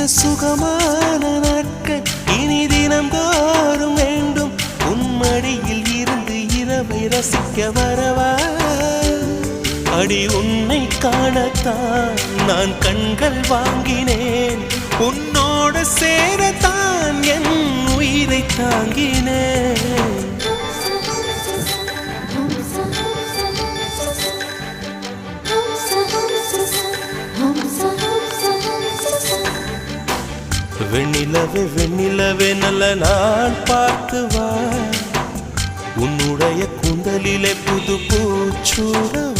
சுகமான நாட்கள் இனி தினந்தோறும் வேண்டும். உன்மடியில் இருந்து இரவை ரசிக்க வரவா? அடி உன்னை காணத்தான் நான் கண்கள் வாங்கினேன். உன்னோட சேரத்தான் என் உயிரை தாங்கினேன். வெண்ணிலவே வெண்ணிலவே நல்ல நாள் பார்த்து வா. உன்னுடைய கூந்தலிலே புது பூச்சூட